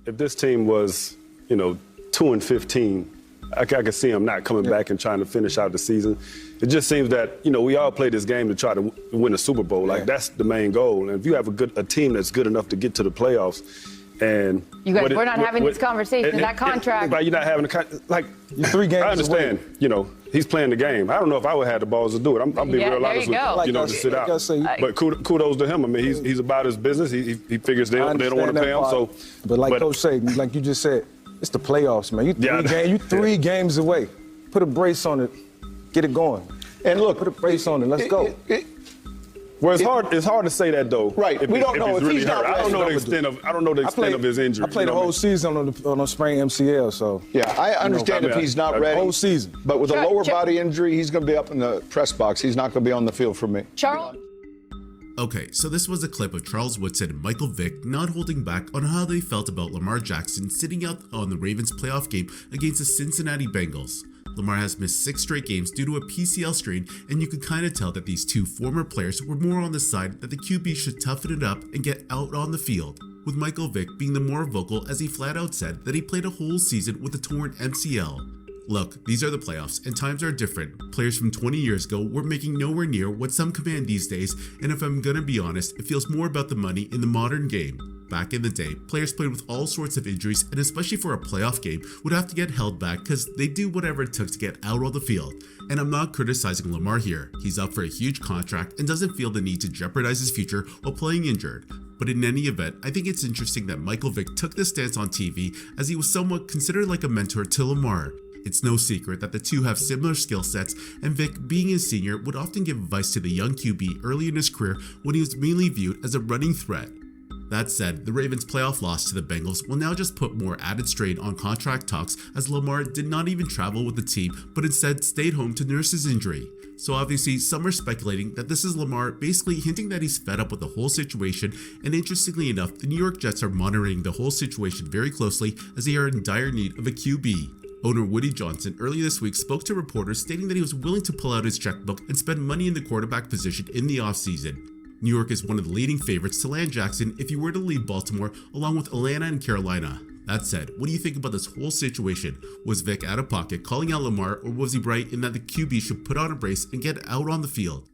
if this team was, 2-15, I could see him not coming back and trying to finish out the season. It just seems that, we all play this game to try to win a Super Bowl. Like, that's the main goal. And if you have a team that's good enough to get to the playoffs, and you guys, we're not having this conversation. That contract. You're not having you're 3 games. I understand. Away. He's playing the game. I don't know if I would have the balls to do it. I'm being real honest with you. To sit out. But kudos to him. I mean, he's about his business. He figures they don't want to pay him. So, but like Coach said, like you just said, it's the playoffs, man. You 3 games away. Put a brace on it. Get it going. And look, put a brace on it. Let's go. Well, it's hard to say that though. Right. We don't know if he's not. I don't know the extent of his injury. I played the whole season on a sprained MCL, so. Yeah, I understand if he's not ready. Whole season. But with a lower body injury, he's going to be up in the press box. He's not going to be on the field for me. Charles? Okay, so this was a clip of Charles Woodson and Michael Vick not holding back on how they felt about Lamar Jackson sitting out on the Ravens playoff game against the Cincinnati Bengals. Lamar has missed 6 straight games due to a PCL strain, and you could kind of tell that these 2 former players were more on the side that the QB should toughen it up and get out on the field, with Michael Vick being the more vocal as he flat out said that he played a whole season with a torn MCL. Look, these are the playoffs, and times are different. Players from 20 years ago were making nowhere near what some command these days, and if I'm gonna be honest, it feels more about the money in the modern game. Back in the day, players played with all sorts of injuries, and especially for a playoff game, would have to get held back because they do whatever it took to get out on the field. And I'm not criticizing Lamar here. He's up for a huge contract and doesn't feel the need to jeopardize his future while playing injured. But in any event, I think it's interesting that Michael Vick took this stance on TV as he was somewhat considered like a mentor to Lamar. It's no secret that the two have similar skill sets, and Vick, being a senior, would often give advice to the young QB early in his career when he was mainly viewed as a running threat. That said, the Ravens' playoff loss to the Bengals will now just put more added strain on contract talks as Lamar did not even travel with the team but instead stayed home to nurse his injury. So obviously some are speculating that this is Lamar basically hinting that he's fed up with the whole situation, and interestingly enough, the New York Jets are monitoring the whole situation very closely as they are in dire need of a QB. Owner Woody Johnson earlier this week spoke to reporters stating that he was willing to pull out his checkbook and spend money in the quarterback position in the offseason. New York is one of the leading favorites to land Jackson if he were to leave Baltimore, along with Atlanta and Carolina. That said, what do you think about this whole situation? Was Vick out of pocket calling out Lamar, or was he right in that the QB should put on a brace and get out on the field?